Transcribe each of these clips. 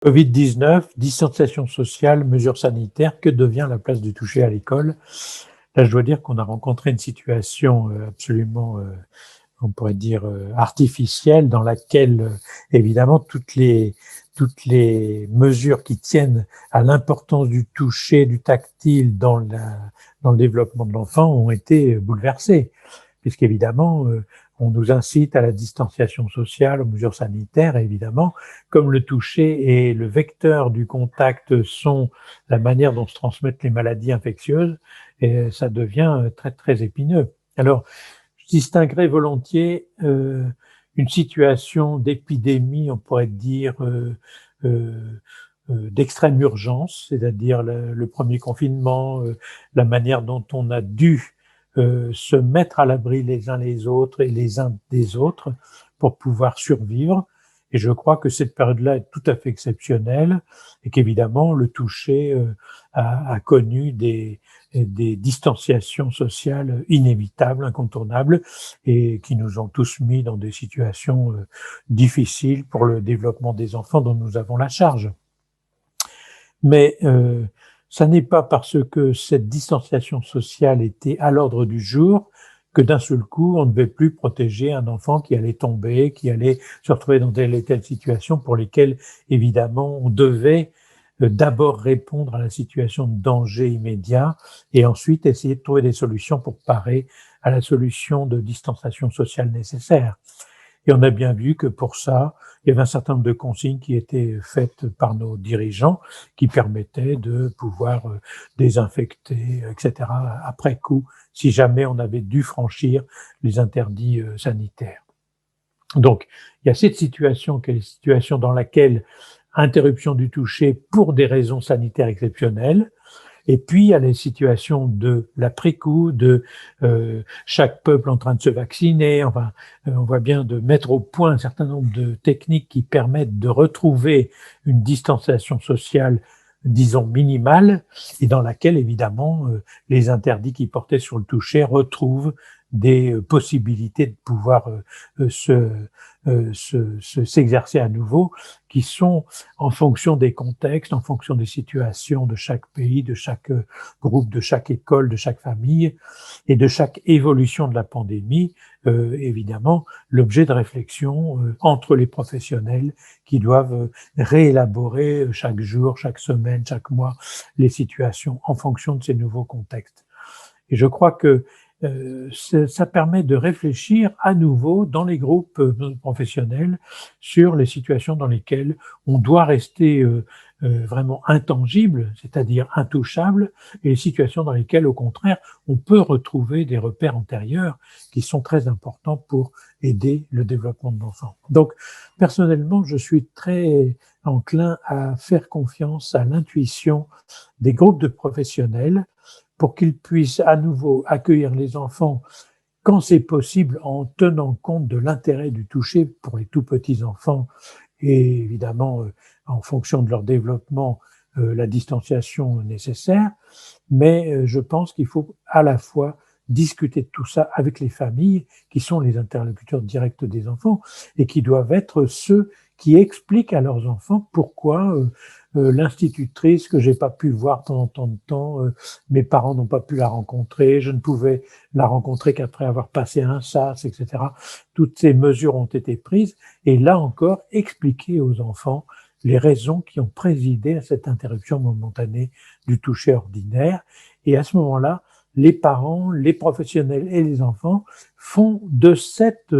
Covid-19, distanciation sociale, mesures sanitaires, que devient la place du toucher à l'école? Là, je dois dire qu'on a rencontré une situation, absolument, on pourrait dire, artificielle dans laquelle, évidemment toutes les mesures qui tiennent à l'importance du toucher, du tactile dans le développement de l'enfant ont été bouleversées. Puisqu'évidemment, on nous incite à la distanciation sociale, aux mesures sanitaires, et évidemment, comme le toucher et le vecteur du contact sont la manière dont se transmettent les maladies infectieuses, et ça devient très, très épineux. Alors, je distinguerais volontiers une situation d'épidémie, on pourrait dire, euh, d'extrême urgence, c'est-à-dire le premier confinement, la manière dont on a dû se mettre à l'abri les uns les autres et les uns des autres pour pouvoir survivre. Et je crois que cette période-là est tout à fait exceptionnelle et qu'évidemment le toucher a connu des distanciations sociales inévitables, incontournables, et qui nous ont tous mis dans des situations difficiles pour le développement des enfants dont nous avons la charge. Mais ça n'est pas parce que cette distanciation sociale était à l'ordre du jour que d'un seul coup, on ne devait plus protéger un enfant qui allait tomber, qui allait se retrouver dans telle et telle situation pour lesquelles, évidemment, on devait d'abord répondre à la situation de danger immédiat et ensuite essayer de trouver des solutions pour parer à la solution de distanciation sociale nécessaire. Et on a bien vu que pour ça, il y avait un certain nombre de consignes qui étaient faites par nos dirigeants qui permettaient de pouvoir désinfecter, etc., après coup, si jamais on avait dû franchir les interdits sanitaires. Donc, il y a cette situation qui est la situation dans laquelle interruption du toucher pour des raisons sanitaires exceptionnelles, et puis, il y a les situations de l'après-coup, de chaque peuple en train de se vacciner. Enfin, on voit bien de mettre au point un certain nombre de techniques qui permettent de retrouver une distanciation sociale, disons, minimale, et dans laquelle, évidemment, les interdits qui portaient sur le toucher retrouvent des possibilités de pouvoir s'exercer à nouveau, qui sont en fonction des contextes, en fonction des situations de chaque pays, de chaque groupe, de chaque école, de chaque famille et de chaque évolution de la pandémie, évidemment, l'objet de réflexion entre les professionnels qui doivent réélaborer chaque jour, chaque semaine, chaque mois les situations en fonction de ces nouveaux contextes. Et je crois que ça permet de réfléchir à nouveau dans les groupes professionnels sur les situations dans lesquelles on doit rester vraiment intangible, c'est-à-dire intouchable, et les situations dans lesquelles, au contraire, on peut retrouver des repères antérieurs qui sont très importants pour aider le développement de l'enfant. Donc, personnellement, je suis très enclin à faire confiance à l'intuition des groupes de professionnels pour qu'ils puissent à nouveau accueillir les enfants quand c'est possible en tenant compte de l'intérêt du toucher pour les tout petits enfants et évidemment en fonction de leur développement la distanciation nécessaire. Mais je pense qu'il faut à la fois discuter de tout ça avec les familles qui sont les interlocuteurs directs des enfants et qui doivent être ceux qui expliquent à leurs enfants pourquoi l'institutrice que j'ai pas pu voir pendant tant de temps, mes parents n'ont pas pu la rencontrer, je ne pouvais la rencontrer qu'après avoir passé un sas, etc. Toutes ces mesures ont été prises et là encore expliquer aux enfants les raisons qui ont présidé à cette interruption momentanée du toucher ordinaire. Et à ce moment-là, les parents, les professionnels et les enfants font de cette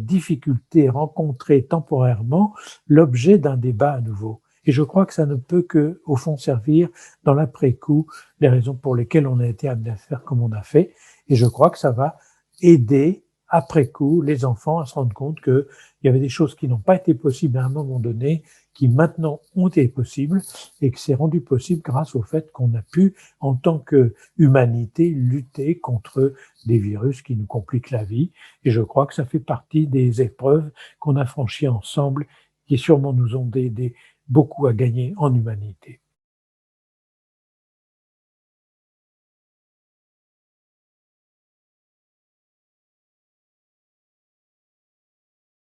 difficulté rencontrée temporairement l'objet d'un débat à nouveau. Et je crois que ça ne peut que, au fond, servir dans l'après-coup les raisons pour lesquelles on a été amené à faire comme on a fait. Et je crois que ça va aider après coup les enfants à se rendre compte qu'il y avait des choses qui n'ont pas été possibles à un moment donné, qui maintenant ont été possibles et que c'est rendu possible grâce au fait qu'on a pu, en tant qu'humanité, lutter contre des virus qui nous compliquent la vie. Et je crois que ça fait partie des épreuves qu'on a franchies ensemble, qui sûrement nous ont aidés beaucoup à gagner en humanité.